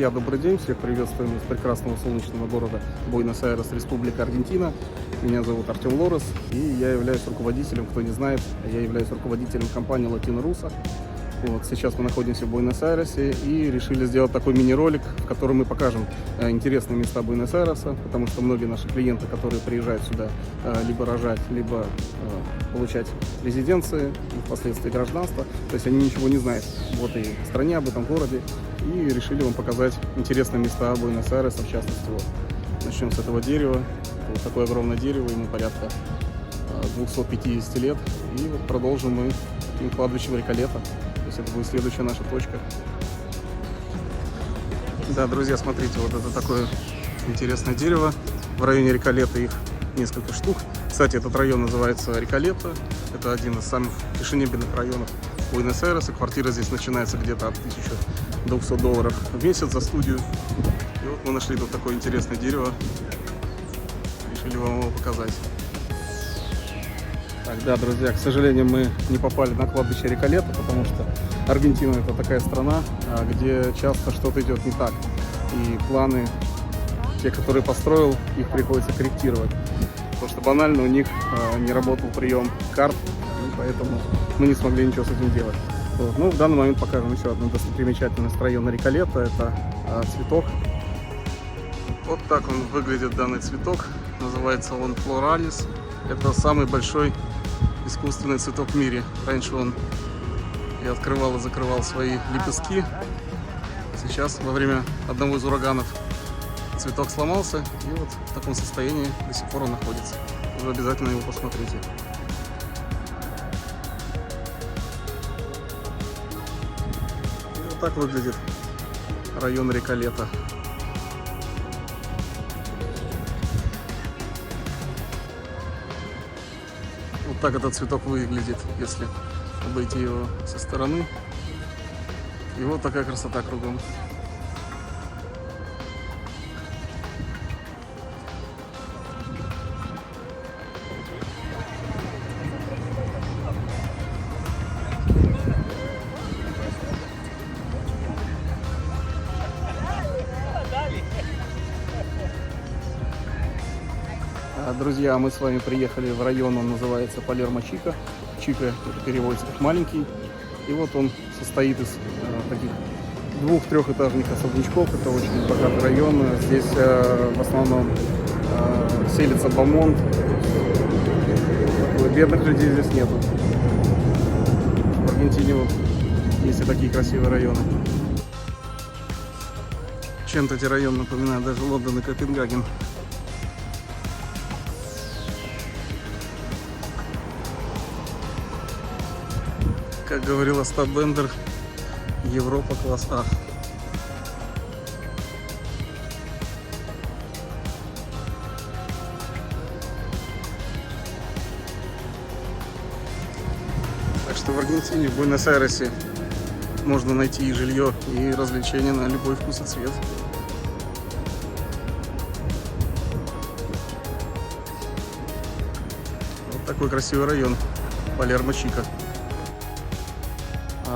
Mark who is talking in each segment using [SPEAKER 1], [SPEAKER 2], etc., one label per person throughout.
[SPEAKER 1] друзья, добрый день. Всех приветствуем из прекрасного солнечного города Буэнос-Айрес, Республика Аргентина. Меня зовут Артем Лорес, и я являюсь руководителем, кто не знает, я являюсь руководителем компании Latino Rusa. Вот, сейчас мы находимся в Буэнос-Айресе и решили сделать такой мини-ролик, в котором мы покажем интересные места Буэнос-Айреса, потому что многие наши клиенты, которые приезжают сюда либо рожать, либо получать резиденции и впоследствии гражданство, то есть они ничего не знают вот и в стране, об этом городе, и решили вам показать интересные места Буэнос-Айреса, в частности. Вот. Начнем с этого дерева. Вот такое огромное дерево, ему порядка 250 лет, и вот продолжим мы таким кладбищем Реколета. То есть это будет следующая наша точка. Да, друзья, смотрите, вот это такое интересное дерево. В районе Реколета их несколько штук. Кстати, этот район называется Реколета. Это один из самых фешенебельных районов Буэнос-Айреса. Квартира здесь начинается где-то от $1200 в месяц за студию. И вот мы нашли тут такое интересное дерево. Решили вам его показать. Так, да, друзья, к сожалению, мы не попали на кладбище Реколета, потому что Аргентина — это такая страна, где часто что-то идет не так. И планы, те, которые построил, их приходится корректировать. Потому что банально у них не работал прием карт, и поэтому мы не смогли ничего с этим делать. Вот. Ну, в данный момент покажем еще одну достопримечательность района Реколета. Это цветок. Вот так он выглядит, данный цветок. Называется он Флоралис. Это самый большой искусственный цветок в мире. Раньше он и открывал и закрывал свои лепестки. Сейчас во время одного из ураганов цветок сломался, и вот в таком состоянии до сих пор он находится. Вы обязательно его посмотрите. И вот так выглядит район Реколета. Вот так этот цветок выглядит, если обойти его со стороны. И вот такая красота кругом. Друзья, мы с вами приехали в район, он называется Палермо-Чика. Чика это переводится как маленький. И вот он состоит из таких 2-3-этажных особнячков. Это очень богатый район. Здесь в основном селится бомонд. Бедных людей здесь нету. В Аргентине вот есть и такие красивые районы. Чем-то эти районы напоминают даже Лондон и Копенгаген. Как говорил Остап Бендер, Европа класс А. Так что в Аргентине, в Буэнос-Айресе можно найти и жилье, и развлечения на любой вкус и цвет. Вот такой красивый район Палермо-Чика.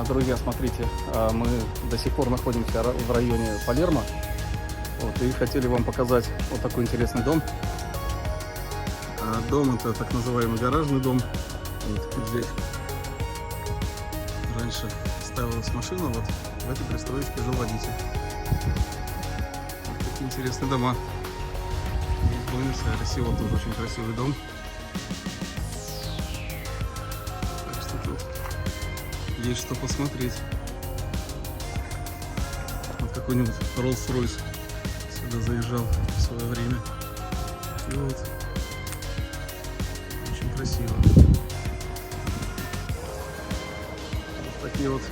[SPEAKER 1] Друзья, смотрите, мы до сих пор находимся в районе Палермо. Вот, и хотели вам показать вот такой интересный дом. Дом — это так называемый гаражный дом. Вот здесь раньше ставилась машина, вот в этой пристроечке жил водитель. Вот такие интересные дома. Здесь в Буэнос-Айресе вот тоже очень красивый дом. Так что тут есть что посмотреть. Вот какой-нибудь Rolls-Royce сюда заезжал в свое время. И вот очень красиво. Вот такие вот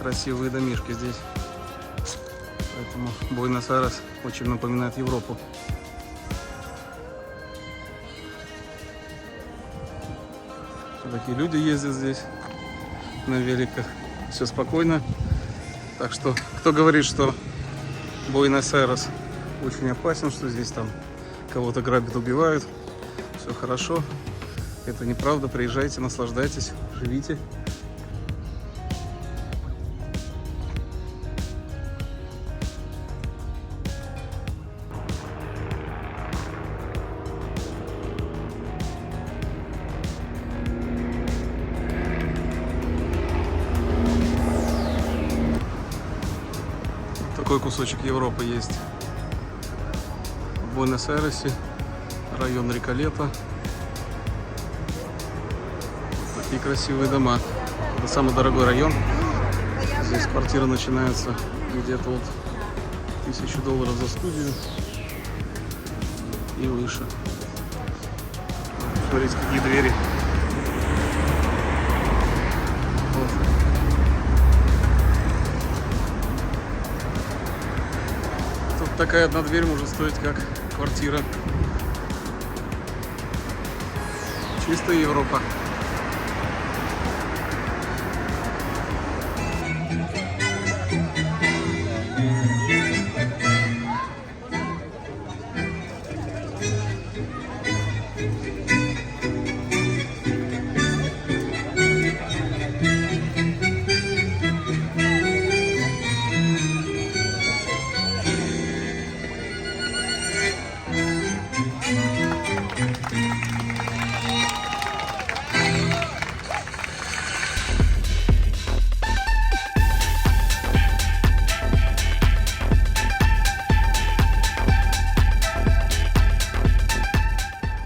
[SPEAKER 1] красивые домишки здесь. Поэтому Буэнос-Айрес очень напоминает Европу. Такие люди ездят здесь на великах. Все спокойно. Так что, кто говорит, что Буэнос-Айрес очень опасен, что здесь там кого-то грабят, убивают, все хорошо, это неправда. Приезжайте, наслаждайтесь, живите. такой кусочек Европы есть. В Буэнос-Айресе, район Реколета. Такие красивые дома. Это самый дорогой район. Здесь квартира начинается где-то вот $1000 за студию и выше. Смотрите, какие двери. Вот. Тут такая одна дверь может стоить как квартира. Чистая Европа.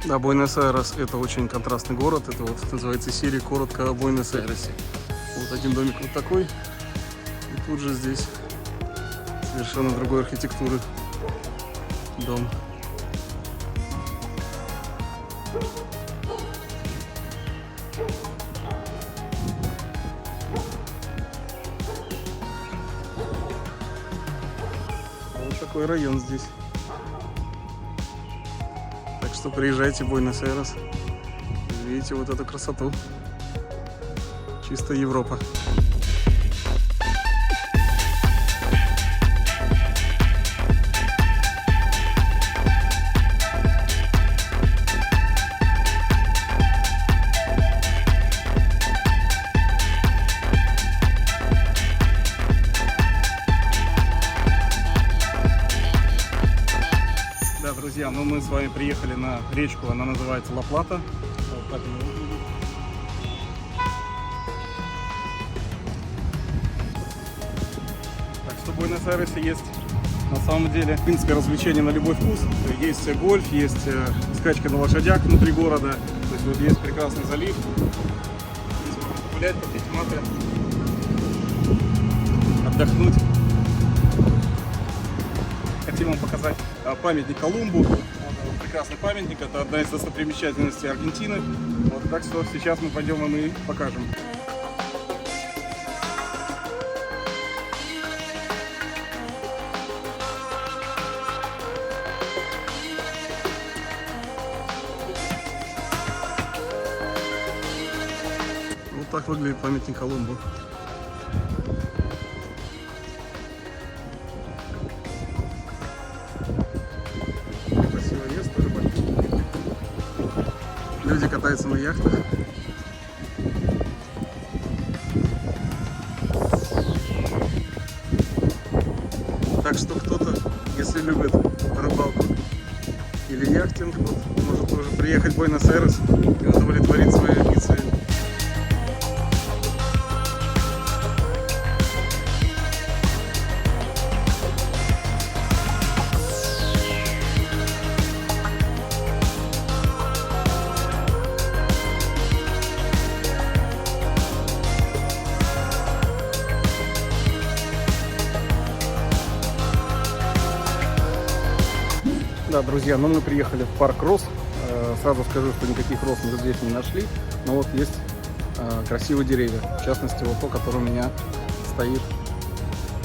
[SPEAKER 1] Да, Буэнос-Айрес — это очень контрастный город. Это вот называется серия коротко о Буэнос-Айресе. Вот один домик вот такой. И тут же здесь совершенно другой архитектуры дом. Вот такой район здесь. Так что приезжайте в Буэнос-Айрес, видите вот эту красоту. Чистая Европа. Друзья, ну мы с вами приехали на речку, она называется Ла-Плата. Вот так она выглядит. Так что в Буэнос-Айресе есть на самом деле, в принципе, развлечения на любой вкус. Есть гольф, есть скачка на лошадях внутри города. То есть вот есть прекрасный залив. Здесь можно погулять, попить маты, отдохнуть. Хотим вам показать памятник Колумбу. Он прекрасный памятник, это одна из достопримечательностей Аргентины. Вот, так что сейчас мы пойдем вам и покажем. Вот так выглядит памятник Колумбу. Люди катаются на яхтах. Так что кто-то, если любит рыбалку или яхтинг, вот, может тоже приехать в Буэнос-Айрес и удовлетворить свои амбиции. Да, друзья, ну мы приехали в парк роз. Сразу скажу, что никаких роз мы здесь не нашли, но вот есть красивые деревья. В частности, вот то, которое у меня стоит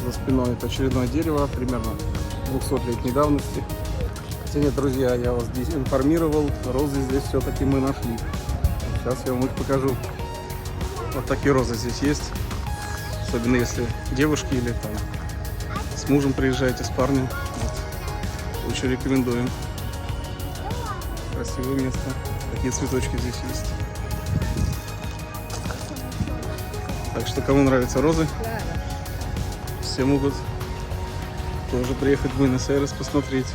[SPEAKER 1] за спиной. Это очередное дерево, примерно 200-летней давности. Хотя нет, друзья, я вас здесь информировал, розы здесь все-таки мы нашли. Сейчас я вам их покажу. Вот такие розы здесь есть. Особенно если девушки или там с мужем приезжаете, с парнем. Вот. Очень рекомендуем. Красивое место. Такие цветочки здесь есть. Так что, кому нравятся розы, все могут тоже приехать в Буэнос-Айрес посмотреть.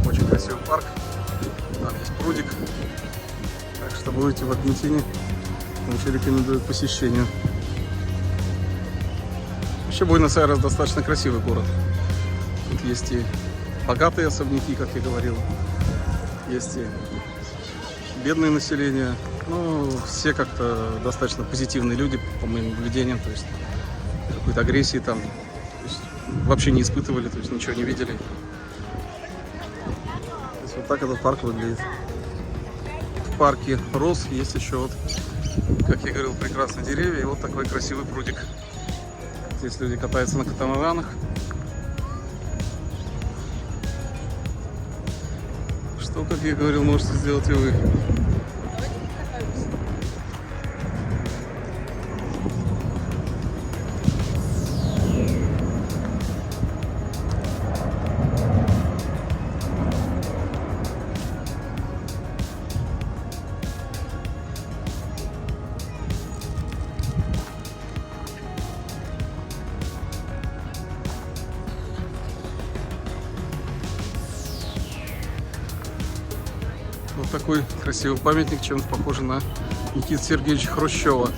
[SPEAKER 1] Очень красиво. красивый парк. Там есть прудик. Так что будете в Аргентине, очень рекомендую к посещению. Вообще Буэнос-Айрес достаточно красивый город. Тут есть и богатые особняки, как я говорил. Есть и бедное население. Ну, все как-то достаточно позитивные люди, по моим наблюдениям. То есть какой-то агрессии там вообще не испытывали, то есть ничего не видели. То есть вот так этот парк выглядит. В парке роз есть еще вот, как я говорил, прекрасные деревья и вот такой красивый прудик. Здесь люди катаются на катамаранах. Что, как я говорил, можете сделать и вы. Вот такой красивый памятник, чем-то похож на Никиту Сергеевича Хрущева.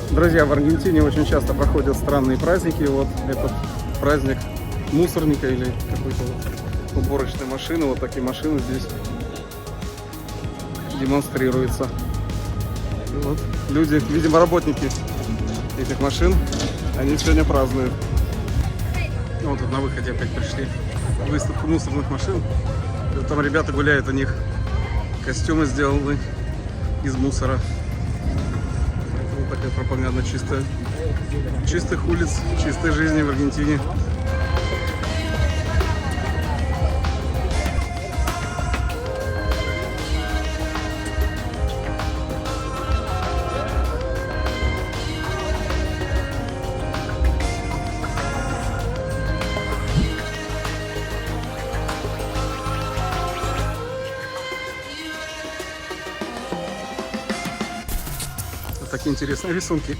[SPEAKER 1] Друзья, в Аргентине очень часто проходят странные праздники. Вот этот праздник мусорника или какой-то вот уборочной машины. Вот такие машины здесь демонстрируются. И вот люди, видимо, работники этих машин, они сегодня празднуют. Ну, вот тут на выходе опять пришли выставку мусорных машин. Там ребята гуляют, у них костюмы сделаны из мусора. Такая пропаганда чистых улиц, чистой жизни в Аргентине. Такие интересные рисунки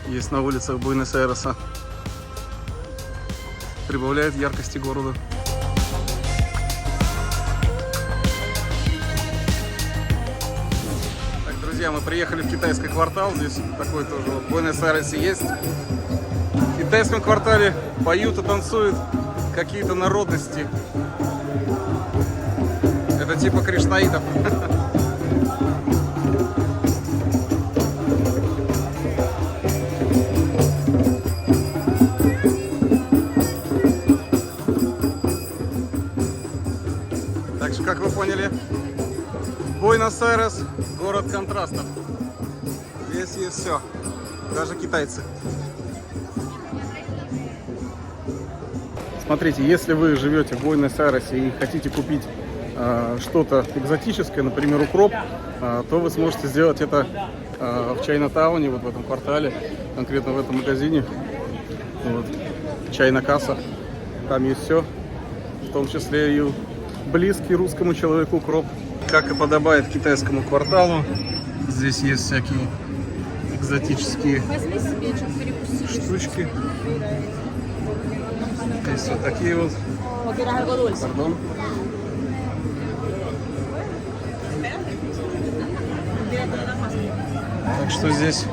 [SPEAKER 1] есть на улицах Буэнос-Айреса. Прибавляет яркости города. Так, друзья, мы приехали в китайский квартал. Здесь такой тоже вот в Буэнос-Айресе есть. В китайском квартале поют и танцуют какие-то народности. Это типа кришнаитов. Как вы поняли, Буэнос-Айрес – город контрастов. Здесь есть все, даже китайцы. Смотрите, если вы живете в Буэнос-Айресе и хотите купить что-то экзотическое, например, укроп, то вы сможете сделать это в Чайна-тауне, вот в этом квартале, конкретно в этом магазине. Вот. Чайна-касса, там есть все, в том числе и близкий русскому человеку укроп. Как и подобает китайскому кварталу, здесь есть всякие экзотические штучки. Есть вот такие вот. Пардон. Так что здесь,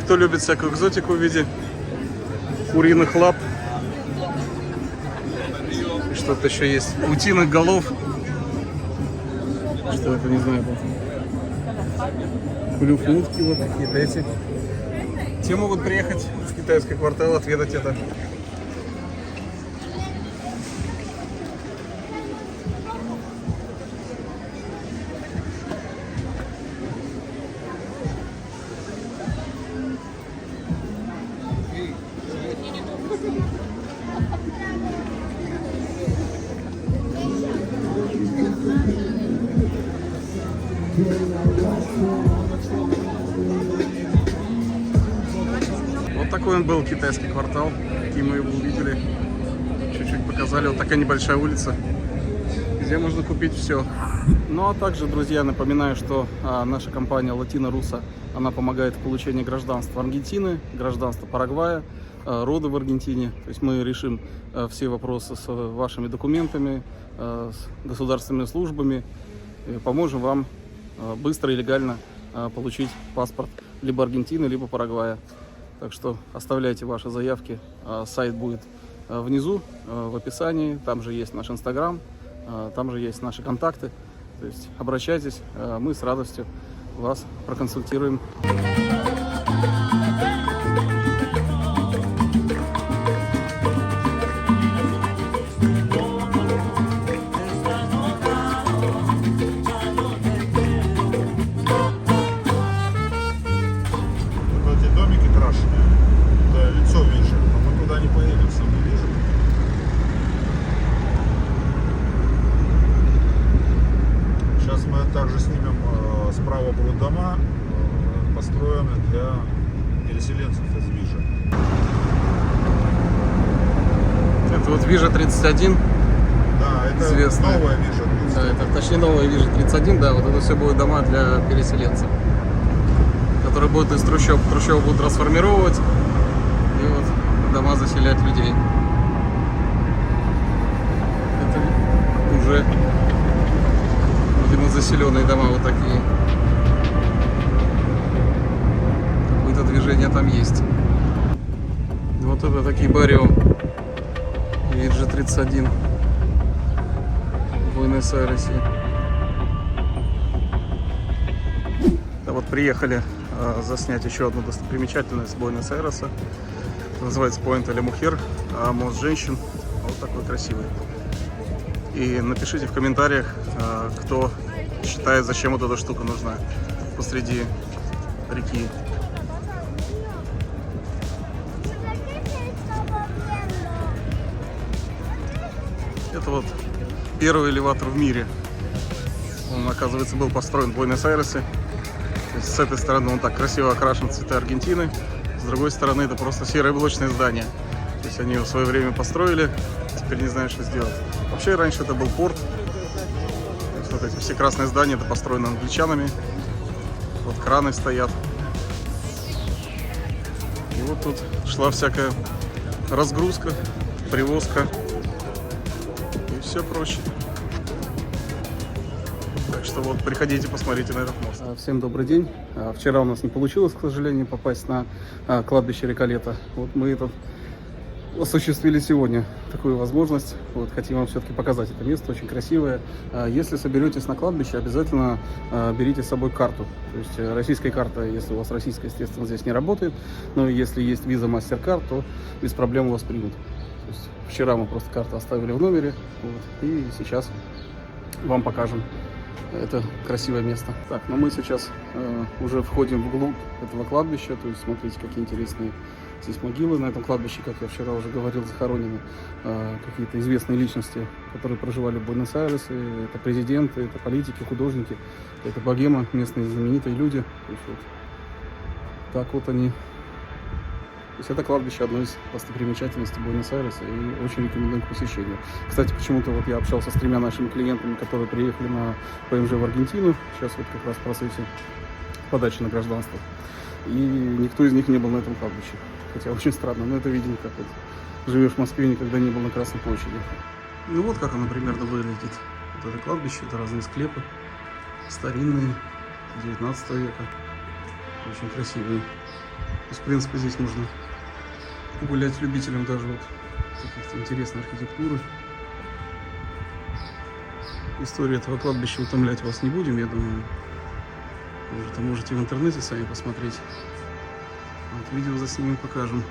[SPEAKER 1] кто любит всякую экзотику в виде куриных лап, что-то еще есть, утиных голов, что это, не знаю, клюв утки, вот какие-то эти Все могут приехать в китайский квартал, отведать это. Вот такой он был, китайский квартал, какие мы его увидели, чуть-чуть показали. Вот такая небольшая улица, где можно купить все. Ну а также, друзья, напоминаю, что наша компания Latino Russa, она помогает в получении гражданства Аргентины, гражданства Парагвая, рода в Аргентине. То есть мы решим все вопросы с вашими документами, с государственными службами, и поможем вам быстро и легально получить паспорт либо Аргентины, либо Парагвая. Так что оставляйте ваши заявки, сайт будет внизу в описании, там же есть наш Инстаграм, там же есть наши контакты. То есть обращайтесь, мы с радостью вас проконсультируем.
[SPEAKER 2] Также снимем, справа будут дома, построены для переселенцев из Вижи.
[SPEAKER 1] Это вот Вижа 31.
[SPEAKER 2] Да, это
[SPEAKER 1] известная.
[SPEAKER 2] Новая Вижа.
[SPEAKER 1] Да, это точнее новая Вижа 31, да, вот это все будут дома для переселенцев, которые будут из трущоб будут трансформировать и вот дома заселять людей. Это уже заселенные дома вот такие. Какое-то движение там есть. Вот это такие барио. Виджи 31 в Буэнос-Айресе. Да, вот приехали заснять еще одну достопримечательность Буэнос-Айреса. Называется Puente La Mujer, мост женщин. Вот такой красивый. И напишите в комментариях, кто считает, зачем вот эта штука нужна посреди реки. Это вот первый элеватор в мире. Он, оказывается, был построен в Буэнос-Айресе. С этой стороны он так красиво окрашен в цвета Аргентины. С другой стороны это просто серое блочное здание. То есть они его в свое время построили, теперь не знаю, что сделать. Вообще раньше это был порт. Вот эти все красные здания, это построено англичанами. Вот краны стоят. И вот тут шла всякая разгрузка, привозка и все прочее. Так что вот приходите, посмотрите на этот мост. Всем добрый день. Вчера у нас не получилось, к сожалению, попасть на кладбище Реколета. Вот мы это осуществили сегодня такую возможность. Вот, хотим вам все-таки показать это место, очень красивое. Если соберетесь на кладбище, обязательно берите с собой карту. То есть российская карта, если у вас российская, естественно, здесь не работает. Но если есть виза MasterCard, то без проблем вас примут. То есть вчера мы просто карту оставили в номере. Вот, и сейчас вам покажем это красивое место. Так, но мы сейчас уже входим вглубь этого кладбища. То есть смотрите, какие интересные здесь могилы. На этом кладбище, как я вчера уже говорил, захоронены какие-то известные личности, которые проживали в Буэнос-Айресе. Это президенты, это политики, художники, это богема, местные знаменитые люди. То есть вот так вот они. То есть это кладбище одно из достопримечательностей Буэнос-Айреса и очень рекомендуем к посещению. Кстати, почему-то вот я общался с 3 нашими клиентами, которые приехали на ПМЖ в Аргентину. Сейчас вот как раз в процессе подачи на гражданство. И никто из них не был на этом кладбище. Хотя очень странно, но это, видимо, как вот живешь в Москве, никогда не был на Красной площади. Ну вот как оно примерно выглядит. Вот это кладбище, это разные склепы, старинные, 19 века, очень красивые. То есть, в принципе, здесь можно гулять любителям даже вот каких-то интересной архитектуры. Историю этого кладбища утомлять вас не будем, я думаю. Можете в интернете сами посмотреть. Вот видео заснимем, покажем.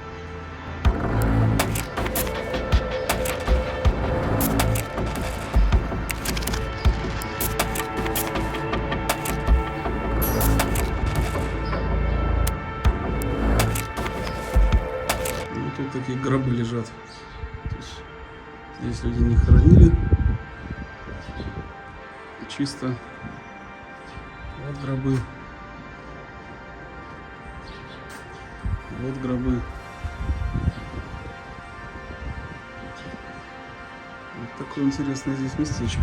[SPEAKER 1] Вот тут такие гробы лежат. То есть здесь люди не хоронили. Чисто. Вот гробы. Вот гробы. Вот такое интересное здесь местечко.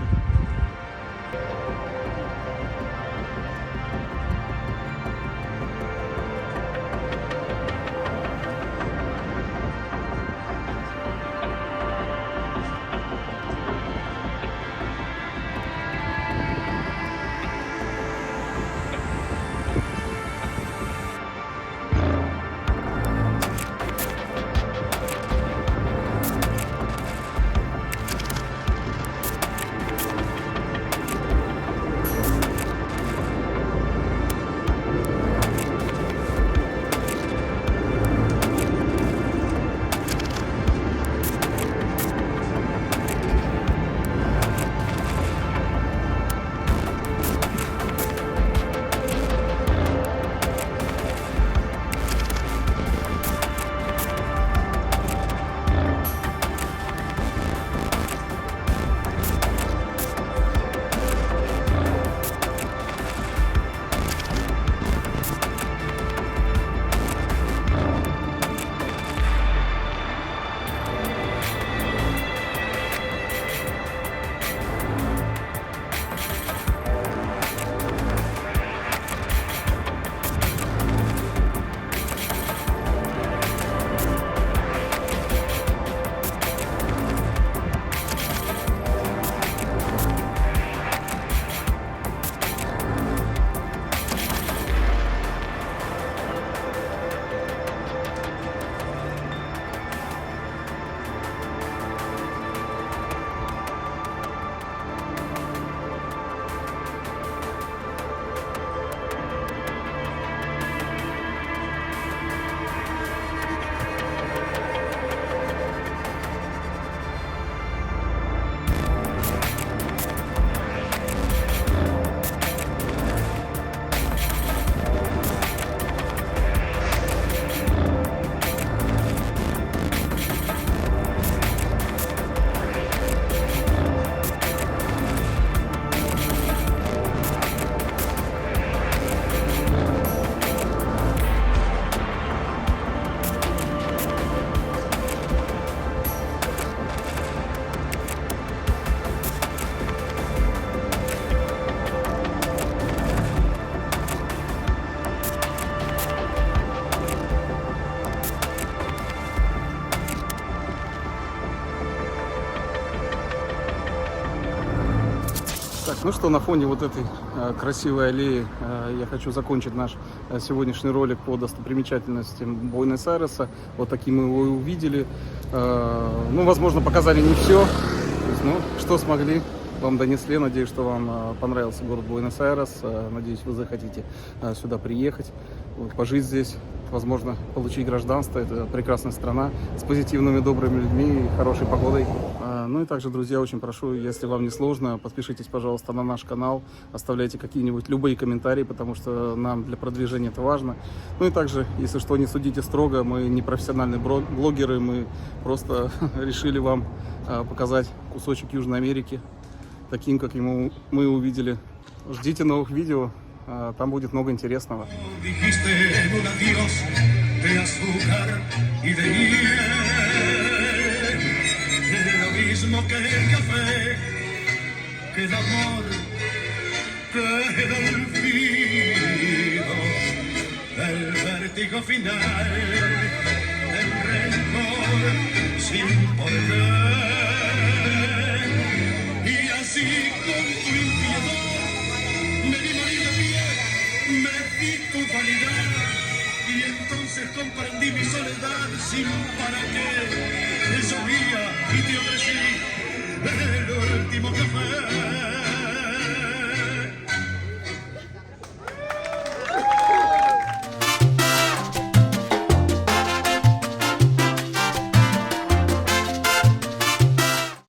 [SPEAKER 1] Ну что, на фоне вот этой красивой аллеи я хочу закончить наш сегодняшний ролик по достопримечательностям Буэнос-Айреса. Вот таким мы его и увидели. Ну, возможно, показали не все. То есть, ну, что смогли, вам донесли. Надеюсь, что вам понравился город Буэнос-Айрес. Надеюсь, вы захотите сюда приехать, пожить здесь, возможно, получить гражданство. Это прекрасная страна с позитивными, добрыми людьми и хорошей погодой. Ну и также, друзья, очень прошу, если вам не сложно, подпишитесь, пожалуйста, на наш канал, оставляйте какие-нибудь любые комментарии, потому что нам для продвижения это важно. Ну и также, если что, не судите строго, мы не профессиональные блогеры, мы просто решили вам показать кусочек Южной Америки, таким, как мы увидели. Ждите новых видео, там будет много интересного.
[SPEAKER 3] Mismo que el café, que el amor, que el olvido, el vértigo final, el rencor sin porqué. Y así con tu impiedad me di morir de pie, me di tu vanidad, y entonces comprendí mi soledad sin para qué. Llovía y te ofrecí el último café.